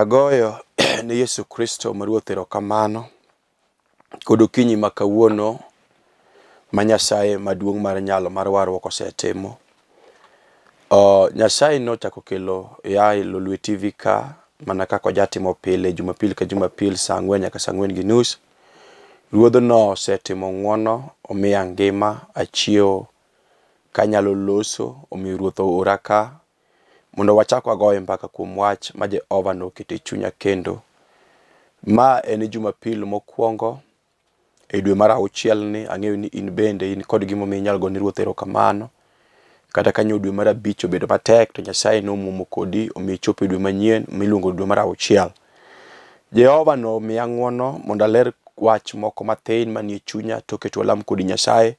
Agoyo ni Yesu Kristo maruoth erokamano kod okinyi ma kawuono ma Nyasaye maduong' mar nyalo mar warruok osetimo. Nyasaye nochako kelo Lolwe Tv ka mana kaka ojatimo pile Jumapil ka Jumapil saa 4 nyaka saa 4:30. Ruodhno osetimo ng'wono, omiya ngima, achiew kanyalo loso, omiyo ruoth oora ka mondo wachak wagoye mbaka kuom wach ma Jehova noketo e chunya kendo. Ma en Jumapil mokwongo e dwe mar 6 ni. Ang'eyo ni in bende in kod gimomiyo inyalo gone ruoth erokamano. Kata kanyo dwe mar 5 obedo matek to Nyasaye nomuomo kodi omiyo ichopo e dwe manyien miluongo dwe mar 6. Jehova no miya ng'wono mondo aler wach moko mathin manie chunya to keto alam kodi Nyasaye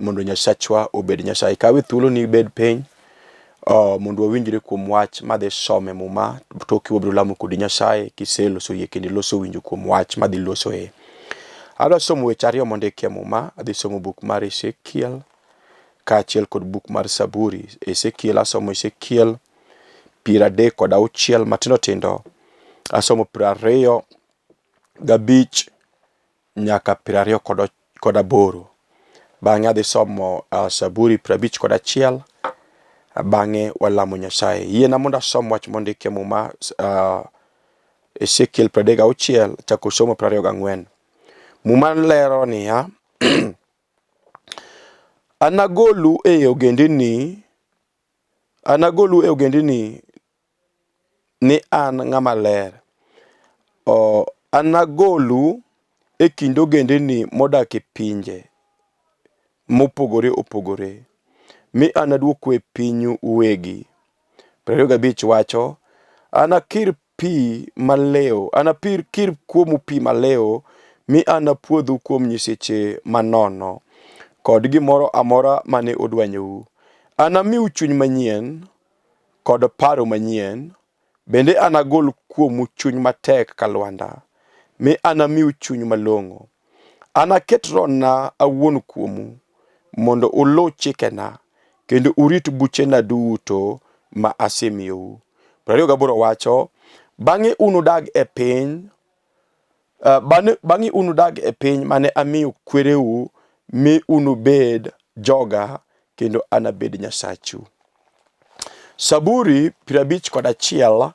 mondo Nyasachwa obed Nyasaye. Kawe thuolo ni bed piny mondo wawinjre kuom wach madhi some muma to kiwabro lamo kodi Nyasaye kiseloso yie kendo loso winjo kuom wach madhi loso e. Adwa somo weche ariyo mondikie muma. Adhi somo buk mar Ezekiel kaachiel kod buk mar Zaburi. Ezekiel asomo Ezekiel 36 matindo tindo. Asomo 25 nyaka 28. Bang'e adhi somo Zaburi 51. Bang'e walamo Nyasaye. Yiena mondo asom wach mondikie muma Ezekiel 36 chako somo 24. Muma lero niya Anagolu e ogendini ni an ng'ama ler. Anagolu e kind ogendini modak e pinje mopogore opogore. Mi anaduoku e pinyu uwegi. 25 wacho, anakir pi maleo, kir kuomu pi maleo, mi anapuodhu kuom nyiseche manono, kod gimoro amora mane odwanyou. Anamiu chuny manyien, kod paro manyien, bende anagol kuomu chuny matek ka lwanda, mi anamiu chuny malong'o. Anaket rona awuon kuomu, mondo ulu chikena, kendo urit buchena duto ma asemiyou. 28 wacho, bang'e unudag e piny mane amiyo kwereu, mi unubed joga kendo anabed Nyasachu. Zaburi 51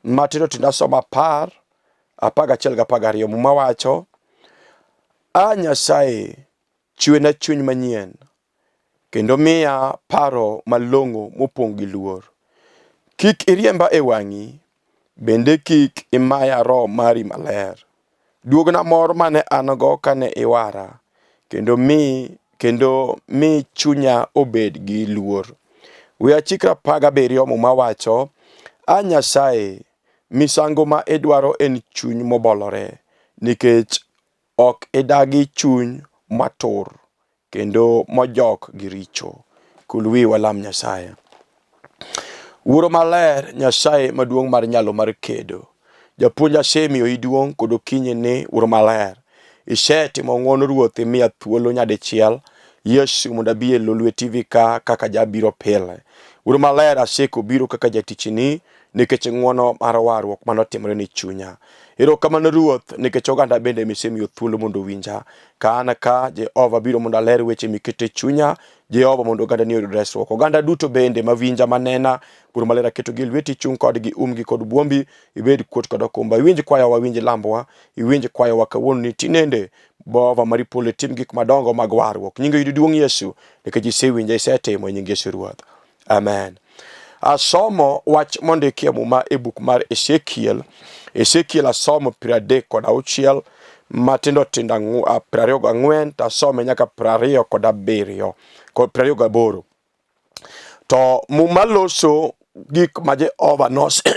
matindo tindo asomo 10, 11 ga 12. Muma wacho, Nyasaye chwena chuny manyien kendo miya paro malong'o mopong' gi luor. Kik iriemba e wang'i, bende kik imaya roho mari maler. Duogna mor mane an go kane iwara, kendo mi chunya obed gi luor. We achikra 17. Muma wacho, Nyasaye misango ma idwaro en chuny mobolore, nikech ok idagi chuny matur kendo mojok gi richo. Kul wi walam Nyasaye. Wuoro maler, Nyasaye maduong' mar nyalo mar kedo, japuonj asemiyo iduong' kod okinyi ni wuoro maler. Isetimo ng'wono ruoth imiya thuolo nyadichiel Yesu mondo abi e Lolwe Tv ka kaka jabiro pile. Wuoro maler, aseko biro kaka jatichni nikech ng'wono mar warruok manotimore ni chunya. Erokamano ruoth nikech oganda bende misemiyo thuolo mondo winja. Ka an ka Jehova biro mondo aler weche mikete chunya, Jehova mondo oganda ni oyud resruok. Oganda duto bende mawinja manena, wuoro maler aketo gi lweti, chung kodgi, umgi kod buombi, ibed kuot kod okumba. Iwinj kwayowa, winj lambowa, iwinj kwayowa kawuono ni tinende Jehova maripole tim gik madongo mag warruok. Nyinge yudi duong' Yesu nikech isewinja, isetimo e nying Yesu Ruoth. Amen. Asomo wach mondikie muma e buk mar Ezekiel. Ezekiel asomo 36 matindo tindo 24 tasome nyaka 27 kod 28. To muma loso gik ma Jehova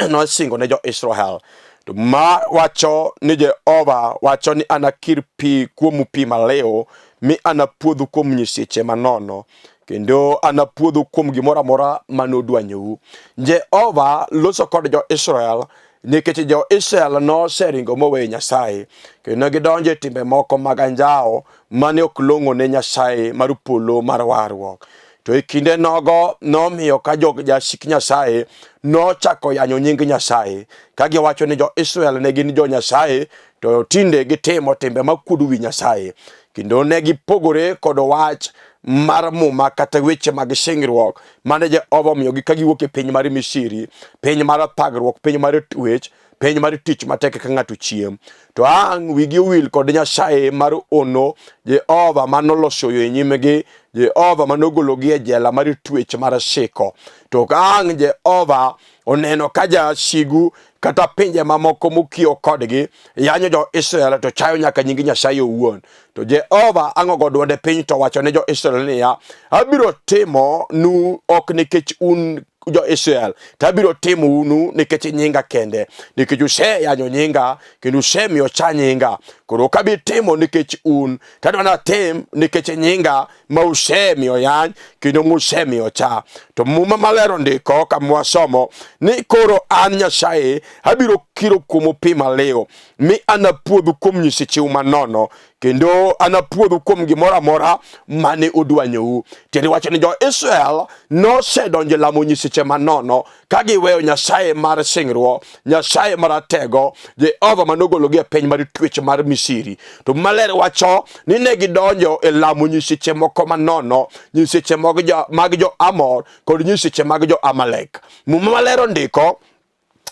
nosingo ne jo-Israel. To ma wacho ni Jehova wacho ni anakir pi kuomu pi maleo, mi anapuodhu kuom nyiseche manono, kendo anapuodho kuom gimoro amora manodwanyou. Jehova loso kod jo-Israel nikech jo-Israel noseringo moweyo Nyasaye, kendo gidonjo e timbe moko mag anjawo mane ok long'o ne Nyasaye mar polo mar warruok. to e kinde nogo nomiyo ka jasik Nyasaye nochako yanyo nying Nyasaye ka giwacho ni jo Israel ne gin jo Nyasaye to tinde gitimo timbe makudu wi Nyasaye kendo ne gipogore kod wach mar muma kata weche mag singruok mane Jehova omiyogi ka giwuok e piny mar Misri, piny mar thagruok, piny mar twech, piny mar tich matek ka ng'ato chiem. To ang' wigi wil kod Nyasaye mar ono, Jehova manoloso yo e nyimgi, Jehova manogologi e jela mar twech mar siko. To ang' Jehova oneno ka jasigu kata pinje mamoko mokio kodgi yanyo jo Israel to chayo nyaka nying Nyasaye owuon. To Jehova ang'ogo dwonde piny to wacho ne jo Israel niya, abiro timo nu ok nikech un jo Israel, tabiro timo unu nikech nyinga kende, nikech useyanyo nyinga kendo usemiyo cha nyinga. Koro kabi timo nikech un, tadwana tim nikech nyinga ma usemiyo yany kendo musemiyo cha. To muma malero ndiko kama wasomo ni koro an Nyasaye abiro kiro kuom pi maleo mi anapuodho kuom nyiseche manono kendo anapuodho kuom gimoro amora mane odwanyou. Tiende wacho ni jo Israel nosedonjo lamo nyiseche manono ka giweyo Nyasaye mar singruok, Nyasaye maratego, Jehova manogologi e piny mar twech mar Misri. To maler wacho ni ne gidonjo e lamo nyiseche moko manono, nyiseche mag jo Amor kod nyiseche mag jo Amalek. Muma malero ndiko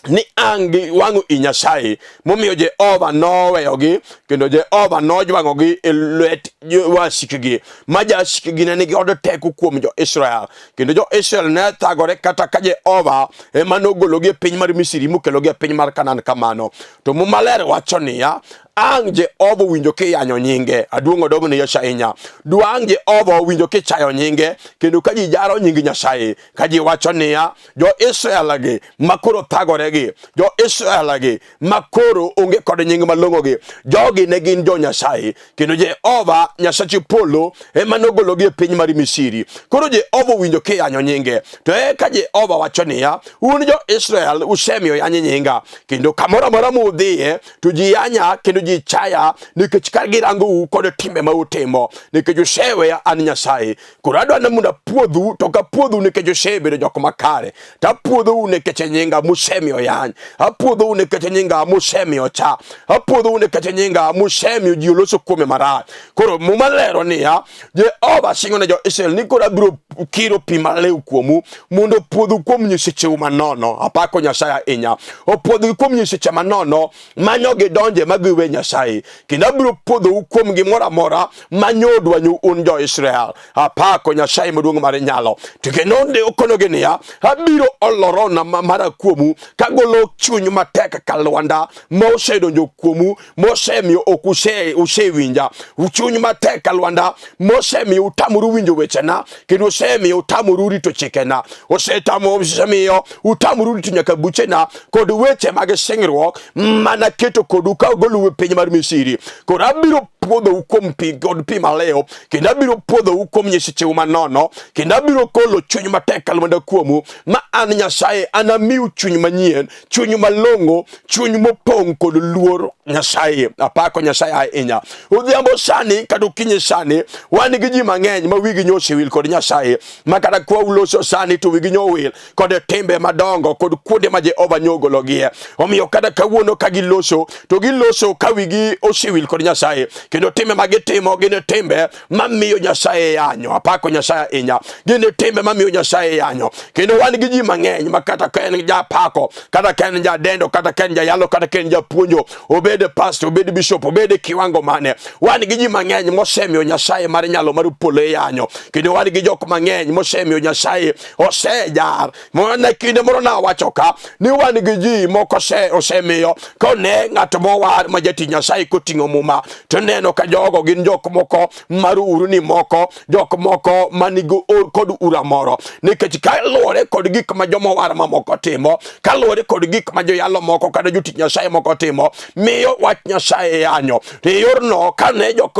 ni angi wangu i Nyasaye momiyo Jehova noweyogi kendo Jehova nojwang'ogi e lwet wasikgi ma jasikgi ne nigi od teko kuom jo Israel kendo jo Israel ne thagore kata ka Jehova ema nogologi e piny mar Misri mokelogi e piny mar Kanaan kamano. To mumaler wacho niya, ang' Jehova winjo kiyanyo nyinge, aduong' odog ne Yesu ahinya. Duang' Jehova winjo kichayo nyinge kendo ka ji jaro nying Nyasaye ka ji wacho niya, jo Israel gi makoro thagore gi, jo Israel gi makoro onge kod nying malong'o gi, jogi ne gin jo Nyasaye kendo Jehova Nyasache polo ema nogologi e piny mar Misri. Koro Jehova winjo kiyanyo nyinge, to ka Jehova wacho niya, un jo Israel usemiyo yanyi nyinga kendo kamoro amora mudhiye to ji yanya kendo ji chaya nikech ka girango kod timbe ma utimo nikech useweya an Nyasaye. Koro adwani mondo apuodhu, to ka puodhu nikech usebedo jok makare, to apuodhou nikech nyinga musemiyo yany, apuodhou nikech nyinga musemiyo cha, apuodhou nikech nyinga musemiyo ji oloso kuome marach. Koro muma lero niya, Jehova singo ne jo Israel ni koro abiro kiro pi malew kuomu mondo puodhu kuom nyisecheu manono. Apako Nyasaye ahinya. Opuodhu kuom nyiseche manono manyo gidonje magiwe Nyasaye kendo abiro puodhou kuom gimoro amora manyodwanyu un jo Israel. Apako Nyasaye maduong' mar nyalo. To kendo ndiko konogi niya, abiro olorona mara kuomu kagolo chuny matek ka lwanda ma osedonjo kuomu mosemiyo ok usewinja, chuny matek ka lwanda mosemiyo utamuru winjo wechena kendo osemiyo utamuru rito chikena, osemiyo utamuru rito nyaka buchena kod weche mag singruok mana keto kodu ka ogolu piny mar Misri. Koro abiro puodhou kuom pi kod pi maleo kendo abiro puodhou kuom nyisecheu manono kendo abiro kolo chuny matek ka lwanda kuomu ma an Nyasaye anamiu chuny manyien, chuny malong'o, chuny mopong' kod luor Nyasaye. Apako Nyasaye ahinya. Odhiambo sani kata okinyi sani wan gi ji mang'eny ma wigi nyosewil kod Nyasaye ma kata kwa uloso sani to wigi nyowil kod timbe madongo kod kuonde ma Jehova nyogologie. Omiyo kata kawuono ka giloso to giloso ka wigi osewil kod Nyasaye kendo timbe magitimo gin timbe mamiyo Nyasaye yanyo. Apako Nyasaye ahinya. Gin timbe mamiyo Nyasaye yanyo. Kendo wan gi ji mang'eny ma kata ka en japako, kata ka en jadendo, kata ka en jayalo, kata ka en japuonjo, obed pastor, obed bishop, obed kiwango mane, wan gi ji mang'eny mosemiyo Nyasaye mar nyalo mar polo yanyo. Kendo wan gi jok mang'eny mosemiyo Nyasaye osejar. Mwana kinde moro na wacho ka ni wan gi ji moko osemiyo kone ng'ato mowar ma jati Nyasaye koting'o muma to neno ka jogo gin jok moko maruru ni moko, jok moko manigo kod ura moro nikech kaluwore kod gik ma jomowar mamoko timo, kaluwore kod gik ma joyalo moko kata jotich Nyasaye moko timo, miyo wach Nyasaye yanyo. To yorno kane jok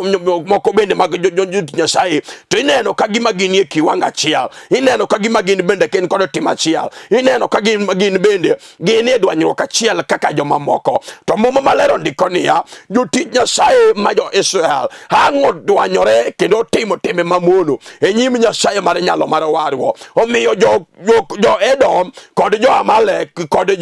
moko bende mag jotich Nyasaye to ineno ka gima gin e kiwango achiel, ineno ka gima gin bende ken kod tim achiel, ineno ka gin bende gin e dwanyruok achiel kaka joma moko. To muma malero ndiko niya, jotich Nyasaye ma jo Israel hango dwanyore kendo timo time mamono e nyim Nyasaye mar nyalo mar warwo. Omiyo jo Edom kod jo Amalek kod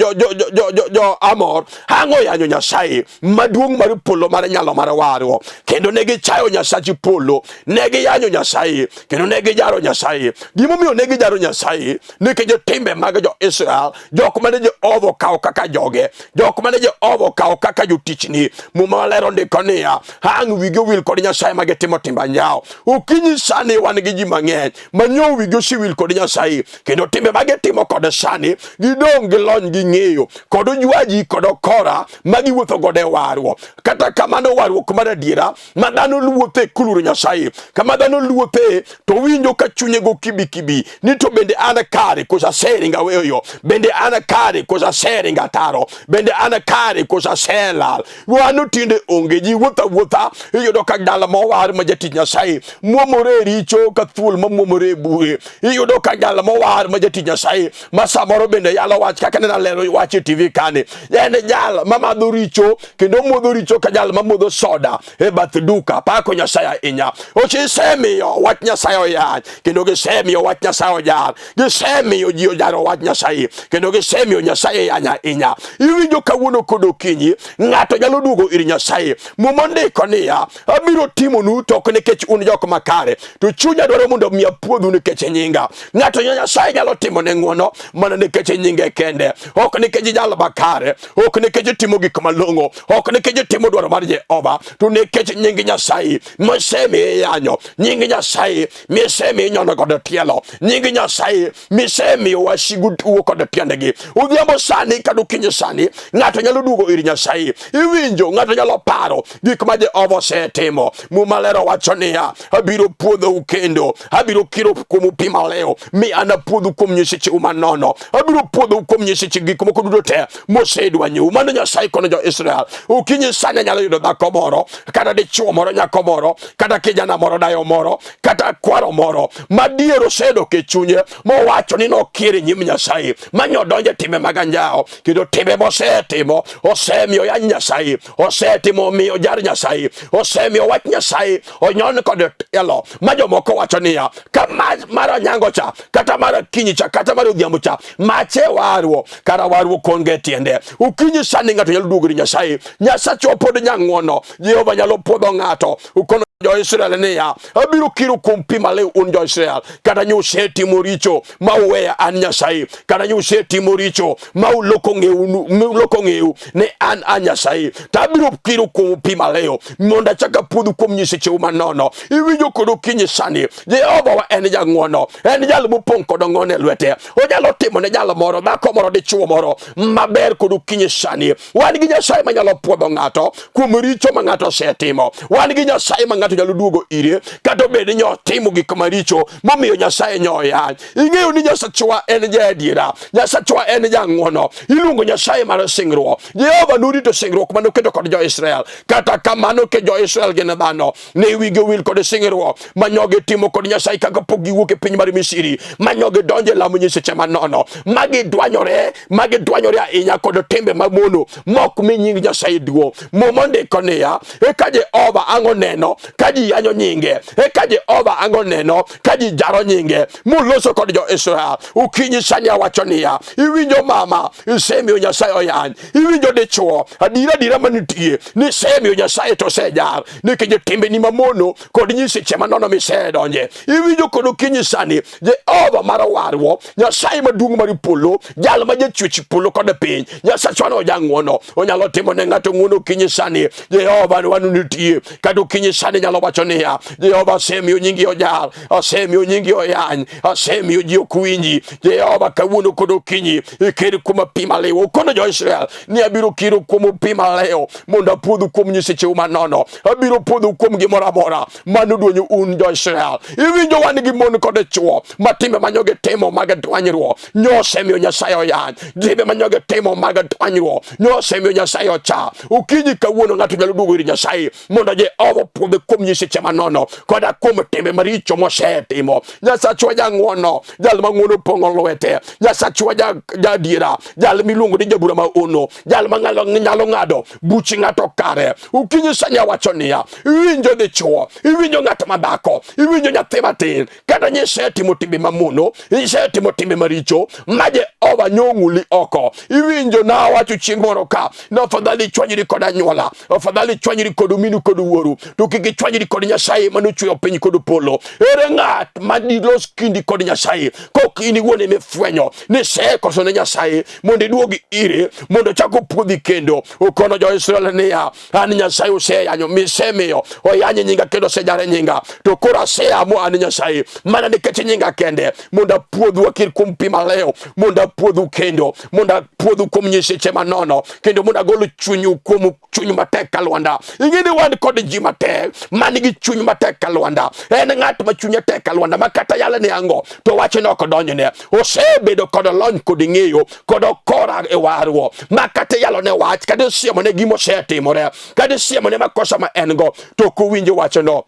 jo Amor hango yanyo Nyasaye maduong' mar polo mar nyalo mar warwo, kendo negi chayo Nyasaye polo, negi yanyo Nyasaye kendo negi jaro Nyasaye. Gimomiyo negi jaro Nyasaye nikech timbe mag jo Israel, jok mane jo ovo kao kaka joge, jok mane jo ovo kao kaka jotichni. Muma walero ndiko niya, hang wigi wil kod Nyasaye magetimo timba nyao. Ukinyi sani wan gi ji mang'eny manyo wigi siwil kod Nyasaye, kendo timbe magetimo kod sani gidong gi lony gi ng'eyo kod ojwaji kod okora magiwuotho gode warwo. Kata kamano warwo kumar adiera ma dhano luothe kuluru Nyasaye, kama dhano luothe to winjo ka chunye go kibi ni to bende ana kare kosa seringa weyo, bende ana kare kosa seringa taro, bende ana kare kosa selal. Wano tinde onge ji wuotha iyudo ka dala mowar ma jatich Nyasaye muomore richo ka thuol muomore bure. Iyudo ka dala mowar ma jatich Nyasaye ma samoro bende yalo wach kaka nena lero wach TV kane. Yene jal mamadho richo kendo modho richo ka jal mamodho soda e bath duka. Pako Nyasaye inya ochisemiyo wach Nyasaye oyany kendo gisemiyo wach Nyasaye ojar, gisemiyo ji ojaro wach Nyasaye kendo gisemiyo Nyasaye yanya inya. Iwinjo kawuono kod okinyi ng'ato nyalo duogo ir Nyasaye. Muma ndiko niya, abiro timonu to ok nikech un jok makare, to chunya dwaro mondo mi apuodhu nikech nyinga. Ng'ato Nyasaye nyalo timo ne ng'wono mana nikech nyinge kende, ok nikech jal makare, ok nikech timo gik malong'o, ok nikech timo dwaro mar Jehova, to nikech nying Nyasaye mosemiye yanyo, nying Nyasaye misemiye nyono kod tielo, nying Nyasaye misemiyo wasigu tuo kod tiendegi. Udhiambo sani kado kinyi sani ng'ato nyalo duogo ir Nyasaye. Iwinjo ng'ato nyalo paro gik ma Jehova osetimo. Muma lero wacho niya, abiro puodhou kendo abiro kiro kuomu pi maleo mi anapuodhu kuom nyiseche umanono, abiro puodhou kuom nyiseche gik moko duto te mosedwanyou. Mano Nyasaye kono jo Israel. Ukinyi sani nyalo yudo dhako moro kata dichuo moro nyako moro kata kijana moro dayo moro kata kwaro moro madier osedok e chunye mowacho ni nokiri nyim Nyasaye manyodonje time maganjao, kendo time mosetimo osemiyo ya Nyasaye, osetimo miyo jar Nyasaye, osemiyo wach Nyasaye onyon kod tielo. Ma jomoko wacho niya, kama mara nyango cha kata mara kinyi cha kata mara odhiambo cha mache warwo kara warwo konge tiende. Ukinyi sani ng'ato nyalo duogo ir Nyasaye. Nyasaye pod nyang'wono, Jehova nyalo puodho ng'ato. Ukono jo Israel niya, abiro kiro kuom pi maleo un jo Israel kata nyusetimo richo ma uweya an Nyasaye, kata nyusetimo richo ma uloko ng'eu ne an Nyasaye, to abiro kiro kuom pi maleo mondo achaka puodhu kuom nyiseche umanono. Iwinjo kod okinyi sani Jehova wa en jang'wono, en jal mopong' kod ng'wono e lwete. Onyalo timo ne jal moro, dhako moro, dichuo moro maber kod okinyi sani. Wan gi Nyasaye manyalo puodho ng'ato kuom richo ma ng'ato osetimo. Wan gi Nyasaye ma ng'ato nyalo duogo ire kata bed ni otimo gik maricho momiyo Nyasaye nyoyany. Ing'eyo ni Nyasachwa en jadiera, Nyasachwa en jang'wono. Iluongo Nyasaye mar singruok. Jehova norito singruok manoketo kod jo Israel. Kata kamano ke jo Israel gin dhano ne wigi wil kod singruok manyoge timo kod Nyasaye kaka pok giwuok e piny mar Misri, manyoge donje lamo nyiseche manono, magidwanyore ahinya kod timbe mamono mok mi nying Nyasaye duo. Muma ndiko niya, eka Jehova ang' oneno ka ji yanyo nyinge, eka Jehova ang' oneno ka ji jaro nyinge muloso kod jo Israel. Ukinyi sani awacho niya, iwinjo mama isemiyo Nyasaye oyany, iwinjo dichuo adira manitie ni isemiyo Nyasaye to sejar nikech timbe ni mamono kod nyiseche manono misedonje. Iwinjo kod okinyi sani Jehova mar warwo, Nyasaye maduong' mar polo, jal ma jachwech polo kod piny, Nyasachwa no jang'wono, onyalo timo ne ng'ato ng'wono. Okinyi sani Jehova wanu nitie kata okinyi sani nyalo wacho niya, Jehova asemiyo nyingi ojar, asemiyo nyingi oyany, asemiyo ji ok winji. Jehova kawuono kod okinyi ikir kuom pi maleo. Kono jo Israel ni abiro kiro kuom pi maleo mondo apuodhu kuom nyiseche umanono, abiro puodho kuom gimoro amora manodwonyo un jo Israel. Iwinjo wan gi mon kod chuo matimbe manyoge timo mag dwanyruok, nyosemiyo Nyasaye oyany, timbe manyoge timo mag dwanyruok, nyosemiyo Nyasaye ocha. Ukinyi kawuono ng'ato nyalo duogo ir Nyasaye mondo Jehova puodhe kuom nyiseche manono koda kuom timbe maricho mosetimo. Nyasachwa jang'wono, jal ma ng'wono pong'o lwete, Nyasachwa jadiera, jal miluongo ni jabura ma ono, jal ma nyalo ng'ado buch ng'ato kare. Ukinyi sani Nyasaye awacho niya, iwinjo dichuo, iwinjo ng'at madhako, iwinjo nyathi matin, kata nyisetimo timbe mamono, isetimo timbe maricho, ma Jehova nyong'uli oko. Iwinjo na awacho chieng' moro ka, na afadhali chwanyri kod anyuola, afadhali chwanyri kod minu kod wuoru, to kik ichwanyri kod Nyasaye manochweyo piny kod polo. Ere ng'at madilos kindi kod Nyasaye, kok in iwuon emifwenyo ni sekoso ne Nyasaye mondo iduogi ire, mondo chako puodhi kendo. Ukono jo-Israel niya, an Nyasaye oseyanyo, misemiyo oyanye nyinga kendo osejare nyinga, to koro aseamo an Nyasaye mana nikech nyinga kende, mondo apuodhu wakir kuom pi maleo, mondo apuodhu kendo, mondo apuodhu kuom nyiseche manono, kendo mondo agolo chunyu kuom chuny matek ka lwanda. Ing'eni wan kod ji matek manigi chuny matek ka lwanda. En ng'at ma chunye tek ka lwanda ma kata yale ni ango to wache no kodonjone. Osebedo kod lony kod ng'eyo kod okora e warwo ma kata yalo ne wach, kata siemo ne gimo osetimore, kata siemo ne makosa ma en go, to kuwinjo wacho no.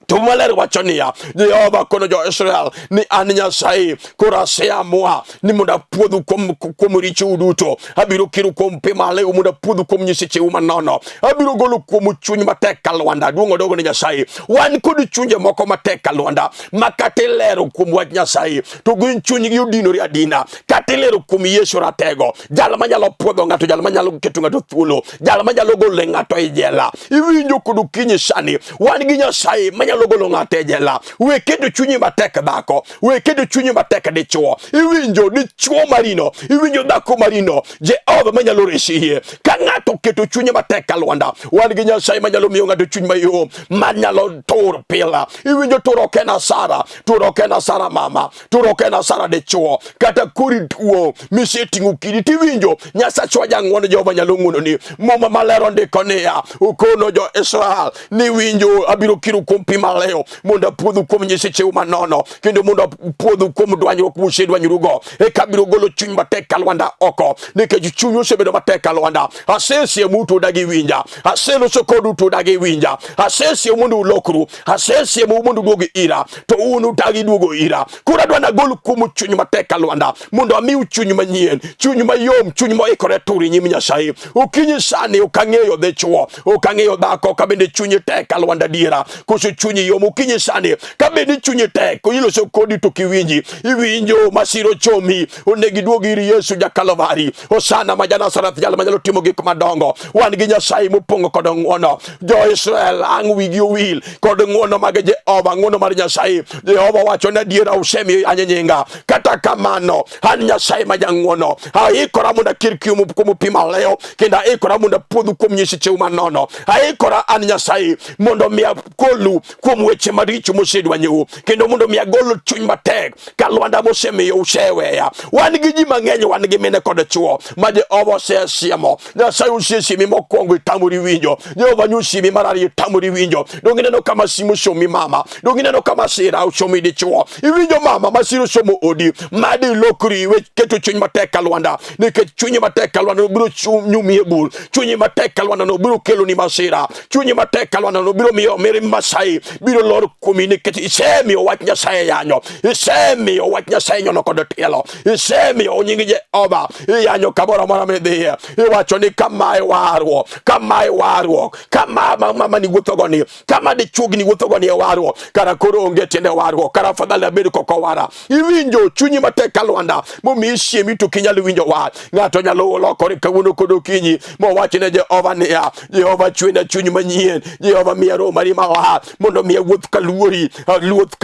To maler wacho niya, Jehova kono jo-Israel ni an Nyasaye koro aseamua ni mondo apuodhu kuom richou duto. Abiro kiro kuom pi maleo mondo apuodhu kuom nyisecheu manono. Abiro golo kuom chuny matek ka lwanda. Duong' odogo ne Nyasaye. Wan kod chunje moko matek ka lwanda ma kata ilero kuom wach Nyasaye to gin chunygi odinore adina. Kata ilero kuom Yesu ratego, jal manyalo puodho ng'ato, jal manyalo keto ng'ato thuolo, jal manyalo golo ng'ato e jela. Iwinjo kod okinyi sani, wan gi Nyasaye manyalo golo ng'ato e jela. We keto chunyi matek dhako, we keto chunyi matek dichuo. Iwinjo dichuo marino, iwinjo dhako marino, Jehova manyalo resiye. Ka ng'ato keto chunyi matek ka lwanda, wan gi Nyasaye manyalo miyo ng'ato chuny mayom, manyalo tur pila. Iwinjo tur ok en asara, tur ok en asara mama, tur ok en asara dichuo, kata kori tuo miseting'o kidi. Tiwinjo Nyasachwa jang'wono, Jehova nyalo ng'wononi. Muma malero ndiko niya, ukono jo-Israel ni winjo abiro kiro kuom pi maleo mondo apuodhu kuom nyisecheu manono, kendo mondo apuodhu kuom dwanyruok musedwanyrugo. Eka abiro golo chuny matek ka lwanda oko, nikech chuny osebedo matek ka lwanda. Asesiemu to udagi winja, aseloso kodu to udagi winja, asesiemu mondo ulokru, asesiemu mondo uduogi ira, to un utagi duogo ira. Koro adwa nagol kuom chuny matek ka lwanda mondo amiu chuny manyien, chuny mayom, chuny moikore turi nyim Nyasaye. Okinyi sani ok ang'eyo dichuo, ok ang'eyo dhako ka bende chunyi tek ka lwanda diera, koso chunyi yom. Okinyi sani ka bende chunyi tek, iloso kodi to kiwinji, iwinjo masiro chomi, onegi duogi ir Yesu ja Kalvari. Osana ma ja-Nazareth, jal manyalo timo gik madongo. Wan gi Nyasaye mopong'o kod ng'wono. Jo-Israel ang' wigi owil kod ng'wono mag Jehova, ng'wono mar Nyasaye. Jehova wacho na diera usemiyo anye nyinga, kata kamano an Nyasaye ma jang'wono. Aikora mondo akir kuom pi maleo, kendo aikora mondo apuodhu kuom nyisecheu manono. Aikora an Nyasaye mondo mi agolu kuom weche maricho mosedwanyou, kendo mondo mi agol chuny matek ka lwanda mosemiyo useweya. Wan gi ji mang'eny, wan gi mine kod chuo ma Jehova osesiemo. Nyasaye osesiemi mokwongo itamori winjo, Jehova nyosiemi mar ariyo itamori winjo. Dong' ineno ka masira osomi mama, dong' ineno ka masira osomi dichuo. Iwinjo mama, masira osomo odi, madi ilokri iwe keto chuny matek ka lwanda, nikech chunyi matek ka lwanda biro nyumi e bul, chunyi matek ka lwanda no biro kelo ni masira, chunyi matek ka lwanda no biro miyo mirim Nyasaye biro lor kuomi, nikech isemiyo wach Nyasaye yanyo, isemiyo wach Nyasaye nyono kod tielo, isemiyo nying Jehova iyanyo kamoro amora midhiye. Iwacho ni kamae warruok, kamae warruok, kama mama ni wuothogo ni, kama dichuog ni wuothogo ni e warruok, kara koro onge tiende warruok, kara afadhali abed koko wara. Iwinjo chunyi matek ka lwanda momiyi siemi to kinyalo winjo wach. Ng'ato nyalo lokore kawuono kod okinyi mowach ne Jehova niya, Jehova chwena chuny manyien, Jehova miya roho mari maler, mondo miya wuoth ka luori, wuoth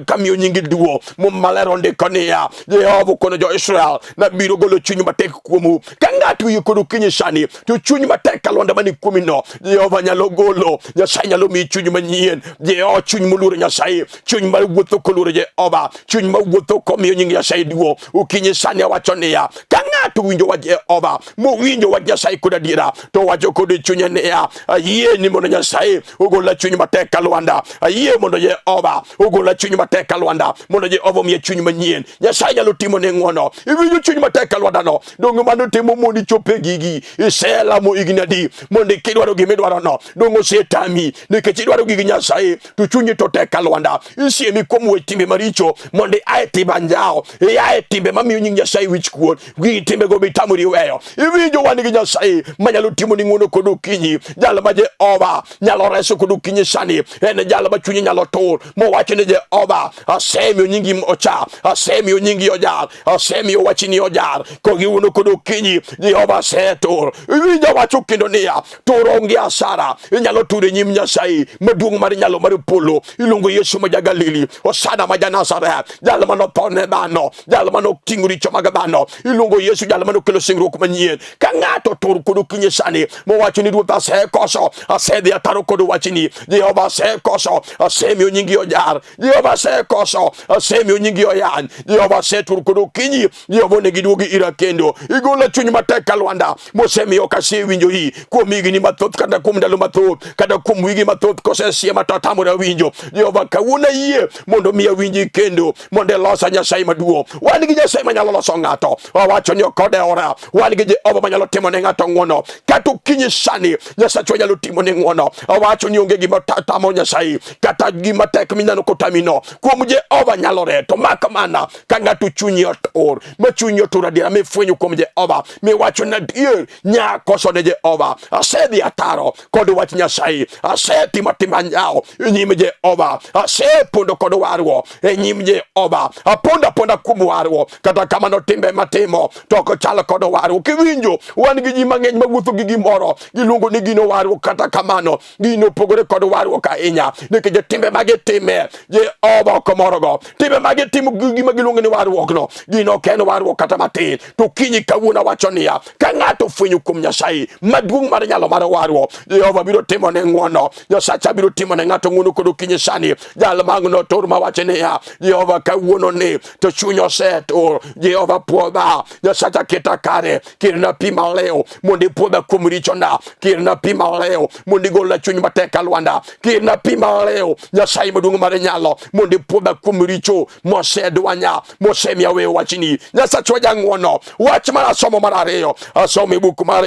ka miyo nyingi duo. Malero ndiko niya, Jehova kono jo-Israel nabiro golo chuny matek kuomu. Ka ng'ato wiye kod okinyi sani to chuny matek ka lwanda mani kuomi no, Jehova nyalo golo. Nyasaye nyalo miyi chuny manyien, Jehova chuny moluoro Nyasaye, chuny mar wuotho koluoro Jehova, chuny ma wuotho komiyo nying Nyasaye duo. Okinyi sani awacho niya, ka ng'ato winjo wach Jehova, mowinjo wach Nyasaye kod adiera, to wacho kod chunye niya, ayie ni mondo Nyasaye ogola chuny matek ka lwanda. Nyasacha ayie mondo Jehova ogola chuny matek alwanda mondo Jehova miye chuny manyien. Nyasaye nyalo timo ne ng'wono. Iwinjo chuny matek alwanda no dongo mano timo mondo ichope gigi iselamo igni adi mondo kidwaro gimidwaro no dongo setami nikech idwaro gigi Nyasaye to chunyi to tek alwanda isiemi kuom we timbe maricho mondo ae timbe anjao ae timbe mamiyo nying Nyasaye wich kuot gi timbe go bitamori weyo. Iwinjo wan gi Nyasaye manyalo timo ni ng'wono kod okinyi jal ma Jehova nyalo reso kod okinyi sani en jal ma chunyi nyalo tur mowacho ne Jehova asemiyo nyingi ocha asemiyo nyingi ojar asemiyo wachini ojar kogiuno kod okinyi Jehova setur. Iwinjo wacho kendo niya tur onge asara inyalo ture nyim Nyasaye maduong' mar nyalo mar polo iluongo Yesu ma Galili osana ma Nazareth jal mano tone dhano jal mano ting'o richo mag dhano iluongo Yesu jal mano kelo singruok manyien ka ng'ato tur kod okinyi sani mowacho ni ruoth asekoso asedhi ataro kod wachni Jehova asekoso asemiyo nyingi ojar Jehova asekoso asemiyo nyingi oyany Jehova asetur kod okinyi Jehova ne giduogi ira kendo igola chuny matek alwanda mosemiyo kasewinjo hi kuom higni mathoth kata kuom ndalo mathoth kata kuom wigi mathoth kosesie matatamore winjo Jehova kawuono yie mondo miya winji kendo mondo losa Nyasaye maduong'. Wan gi Nyasaye manyalo loso ng'ato wawacho ni okode ora wan gi Jehova manyalo timo ne ng'ato ng'wono kata okinyi sani Nyasaye nyalo timo ne ng'wono wawacho ni onge gima tamo Nyasaye kata gima tek minyalo kotamino kuom Jehova nyalo reto makamana ka ng'ato chunyi otur ma chunyi otur adiera mifwenyo kuom Jehova miwacho na adier nyakoso ne Jehova asedhi ataro kod wach Nyasaye asetimo timbe anjao e nyim Jehova asepondo kod warruok e nyim Jehova aponda kuom warruok kata kamano timbe matimo to ok chal kod warruok. Iwinjo wan gi ji mang'eny mawuotho gi gimoro giluongo ni gino warruok kata kamano gino pogore kod warruok ahinya nikech timbe magitime Jehova ok morogo timbe magitimo gima giluongo ni warruok no gino ok en warruok kata matin to kinyi kawuono wacho niya ka ng'ato fwenyo kuom Nyasaye maduong' mar nyalo mar warruok Jehova biro timo ne ng'wono Nyasacha biro timo ne ng'ato ng'wono kod okinyi sani jal magno tur mawacho niya Jehova kawuono ni to chuny osetur Jehova puodha Nyasacha keta kare kirna pi maleo mondo puodha kuom richona kirna pi maleo mondo igola chuny matek alwanda kirna pi maleo Nyasaye maduong' mar nyalo mondo puodha kuom richo mosedwanya mosemiya weyo wachni Nyasacha jang'wono wach mar asomo mar ariyo asomo e buk mar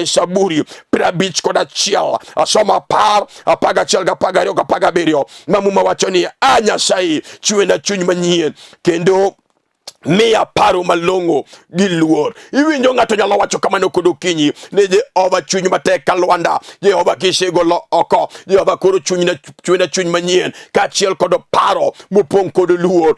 Saburi 51 asomo 10 11 12 17 mamuma wacho ni Nyasaye chwena chuny manyien kendo miya paro malong'o gi luor. Iwinjo ng'ato nyalo wacho kamano kod okinyi ne Jehova chuny matek alwanda Jehova kisegolo oko Jehova koro chwena chuny manyien kaachiel kod paro mopong' kod luor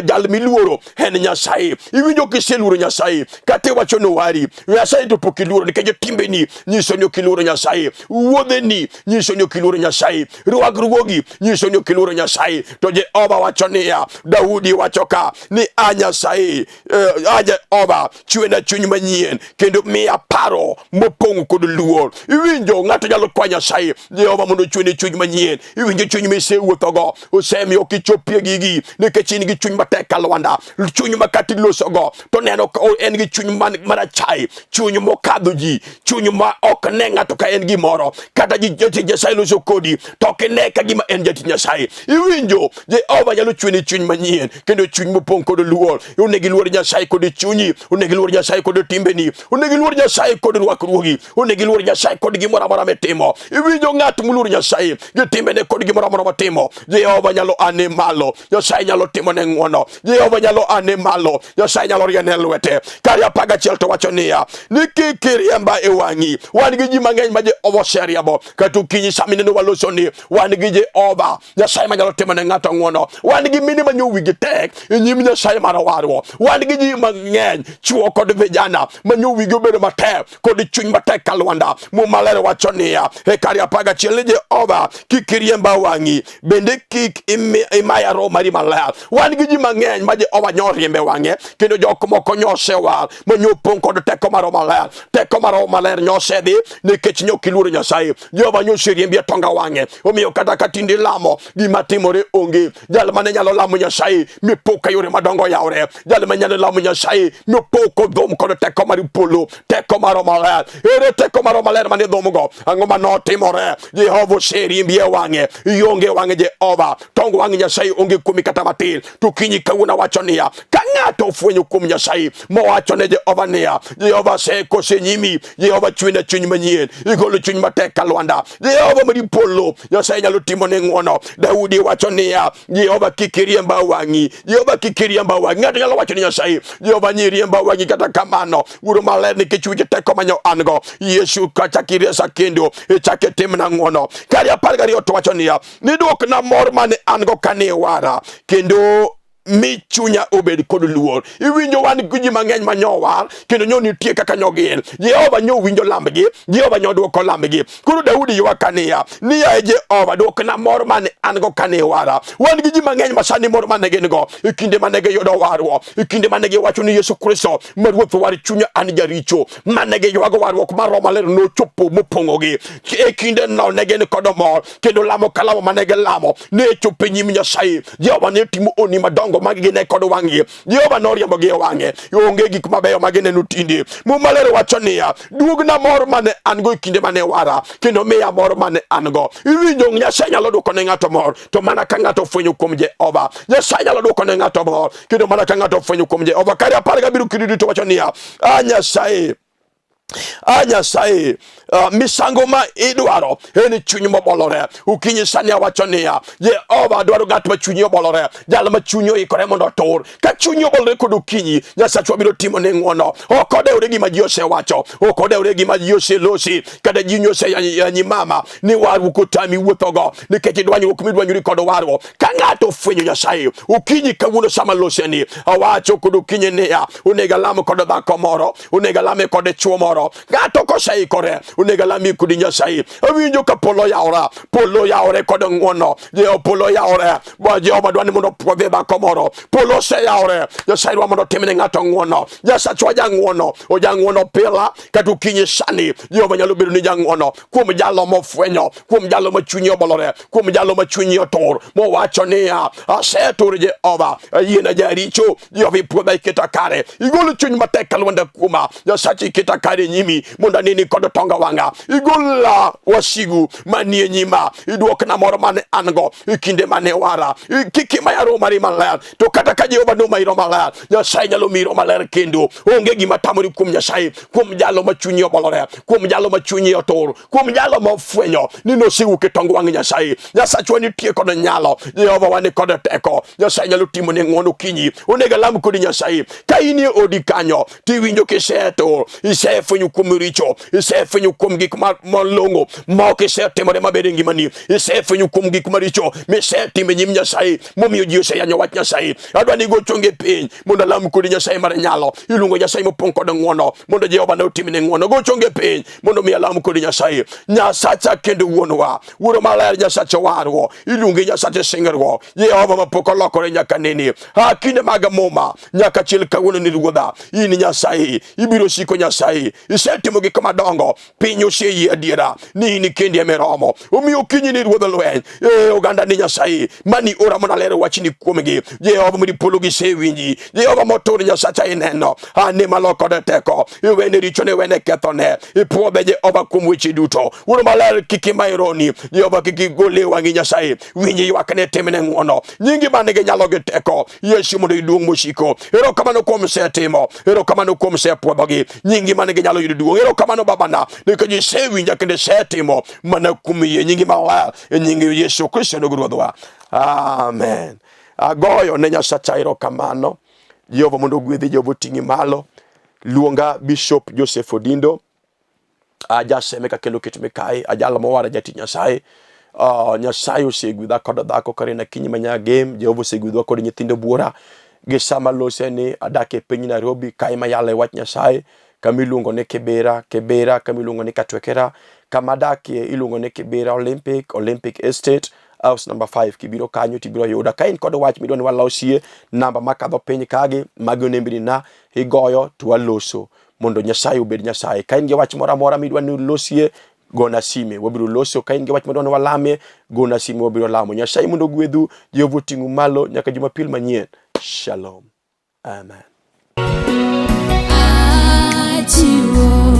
jal miluoro en Nyasaye. Iwinjo kiseluoro Nyasaye kata iwacho nowari Nyasaye to pok iluoro nikech timbeni nyiso ni ok iluoro Nyasaye wuodheni nyiso ni ok iluoro Nyasaye rwakruogi nyiso ni ok iluoro Nyasaye to Jehova wacho niya Daudi wacho ka ni Nyasaye Jehova chwena chuny manyien kendo miya paro mopong' kod luor. Iwinjo ng'ato nyalo kwa Nyasaye Jehova mondo chwene chuny manyien. Iwinjo chuny misewuothogo osemiyo ok ichopie gigi nikech in gi chuny matek alwanda chuny makati losogo to neno en gi chuny marachai chuny mokadho ji chuny ma ok ne ng'ato ka en gimoro kata jati Nyasaye loso kodi to ok ne ka gima en jati Nyasaye. Iwinjo Jehova nyalo chwene chuny manyien kendo chuny mopong' kod luor. Unegi luor Nyasaye kod chunyi unegi luor Nyasaye kod timbeni unegi luor Nyasaye kod rwakruogi unegi luor Nyasaye kod gimoro amora mitimo. Iwinjo ng'at moluor Nyasaye gi timbene kod gimoro amora matimo Jehova nyalo ane malo Nyasaye nyalo timo ne ng'wono Jehova nyalo ane malo Nyasaye nyalo riene lwete. Kari 11 to wacho niya ni kik iriemba e wang'i. Wan gi ji mang'eny ma Jehova oseriembo kata okinyi samineno waloso ni wan gi Jehova Nyasaye manyalo timo ne ng'ato ng'wono. Wan gi mine manyo wigi tek e nyim Nyasaye mar warruok. Wan gi ji mang'eny chuo kod vijana manyo wigi obedo matek kod chuny matek alwanda Mumalere wacho niya e kari 11 ni Jehova kik iriemba wang'i bende kik imaya roho mari maler. Wan gi ji mang'eny ma Jehova nyo riembe wang'e kendo jok moko nyose war manyo pong' kod teko mar maler. Teko mar maler nyose dhi nikech nyok iluoro Nyasaye. Jehova nyose riembi atonga wang'e omiyo kata katindi lamo gima timore onge jal mane nyalo lamo Nyasaye mipoka yore madongo yawre bolore jal manyane lamo Nyasaye mopoko dom kono teko mari polo teko maro maler ere teko maro maler mane dom go ango manotimore Jehova seri mbie wange yonge wange Jehova tongo wange Nyasaye onge kumi kata matil tukinyi kawuna wachonia kangato fwenyo kum Nyasaye mo wachone Jehova nia Jehova seko senyimi Jehova chwina chuny manyien igolo chuny matek kalwanda Jehova mari polo Nyasaye nyalo timo ne ngono Daudi wachonia Jehova kikiriemba wangi Jehova kikiriemba wangi ngati nyalo wachoni Nyasaye Jehova nyiriemba wangi kata kamano uro maler ni kichwije teko manyo ango Yesu kachakiresa kendo echake timna ngono kali apalgari otowachonia niduok na mor mane ango kane wara kendo mi chunya obed kod luor iwinjo wan guji mang'eny manyowar kendo nyoni tie kaka nyogil Jehova nyo winjo lambgi Jehova nyo duoko lambgi koro Daudi ywakania niya Jehova duok na mor mane an go kane wara wan guji mang'eny masani mor mane gin go ikinde mane ge yodo warwo ikinde mane ge wacho ni Yesu Kristo maruoth war chunya an jaricho mane ge ywago warwo mar Roma ler no chopo mopongogi ikinde no ne gen kod mor kendo lamo kalamo mane ge lamo ne chopo nyim Nyasaye Jehova ne timo oni madongo magine kod wangi Jehova noriembo gi wange onge gik mabeyo magine nutindi mumalero wachonia duogna mor mane an go kinde mane wara kendo miya mor mane an go iwinjo Nyasaye nyalo duoko ne ng'ato mor to mana ka ng'ato fwenyo kuom Jehova Nyasaye nyalo duoko ne ng'ato mor kendo mana ka ng'ato fwenyo kuom Jehova kari apar gabiro kiridi to wachonia Nyasaye misango ma idwaro eni chuny mobolore ukinyi sani awachonia Jehova dwaro ng'at ma chunyi obolore jal ma chunyi oikore mondo tur ka chunyi obolore kod ukinyi Nyasaye biro timo ne ng'wono okodewre gima ji osewacho okodewre gima ji oselosi kada ji oseyanyi mama ni waru kotami wuothogo nikech idwanyruok midwanyori kod warwo ka ng'ato fwenyo Nyasaye ukinyi kawuono sama loseni awacho kod ukinyi niya onega lamo kod dhako moro onega lame kod chuo moro ng'ato koseikore onega lami kod Nyasaye awinjo ka polo yaore kod ng'wono polo yaore Jehova dwani mondo puodhe dhako moro polo se yaore Nyasaye dwa mondo timne ng'ato ng'wono Nyasaye ojang'wono pila kata ukinyi sani Jehova nyalo bedo ni jang'wono kuom jalo mofwenyo kuom jalo ma chunyi obolore kuom jalo ma chunyi otur mowacho niya asetur Jehova yiena jaricho Jehova puodha iketa kare igolo chuny matek kalwanda kuma Nyasaye iketa kare nyimi mondo nini kod tonga wanga igola wasigu manie nyima iduokna moro mane ango ikinde mane wara kiki mayaro mari maler to kata ka Jehova no mayro maler Nyasaye nyalo miro maler kendo onge gima tamori kuom Nyasaye kuom jalo ma chunyi obolore kuom jalo ma chunyi otur kuom jalo ma fwenyo nino sigu ke tonga wang Nyasaye wani tie kod nyalo Jehova wani kod teko Nyasaye nyalo timo ne ng'wono kinyi onega lam kod Nyasaye ka ini odi kanyo tiwinjo kiseto isefwenyo kuom richo isefwenyo kuom gik malongo mok isetimore maber e ngimani isefwenyo kuom gik maricho misetimo nyim Nyasaye momiyo ji oseyanyo wach Nyasaye adwani go chonge piny mondo lam kod Nyasaye mar nyalo iluongo Nyasaye mopong' kod ng'wono mondo Jehova ne otimne ng'wono go chonge piny mondo mi alam kod Nyasaye Nyasacha kendo wuonwa wuoro maler Nyasacha warwo iluonge Nyasacha singerwo Jehova mapok olokore nyaka nene kinde mag muma nyaka chiel kawuono ni ruodha in Nyasaye ibiro siko Nyasaye isetimo gik madongo piny oseyie adiera ni in kendi emeromo omiyo kinyi ni ruodha lweny oganda ni Nyasaye mani ora mona lero wachni kuomgi Jehova mudi polo gi sewinji Jehova motur Nyasacha ineno ane maloko de teko iwene richo ne wene kethone ipuodhe Jehova kuom weche duto wuoro maler kiki maironi Jehova kiki gole wangi Nyasaye winji ywakne timne ng'wono nyingi manigi nyalo gi teko Yesu mondo iduong' mosiko erokamano kuom setimo erokamano kuom sepuodhogi nyingi manigi nyalo yudo duong' erokamano babana nikech isewinja kendo setimo mana kuom yie nyingi maler e nying Yesu Kristo ruodhwa amen. Agoyo ne Nyasacha erokamano Jehova mondo gwedhi Jehova ting'i malo luonga Bishop Joseph Odindo ajaseme ka kelo kitme kai ajala mowara jati Nyasaye Nyasaye osegwedha kod dhako karena kinyi manya game Jehova osegwedha kod nyithindo buora gi sama loseni adake piny Nairobi kai mayale wach Nyasaye kamiluongo ne Kibera kamiluongo ne Katwekera kamadake iluongo ne Kibera Olympic Estate house number 5 kibiro kanyo tibiro yuda kain kod wach midwani walosie namba makadho piny kage magio nembni na igoyo to waloso mondo Nyasaye obed Nyasaye kain gi wach mora mora midwani losie gona sime wabiro loso kain gi wach midwani walame gona sime wabiro lamo Nyasaye mondo gwedhu Jehova ting'u malo nyaka Jumapil manyien shalom. Amen. Achiwo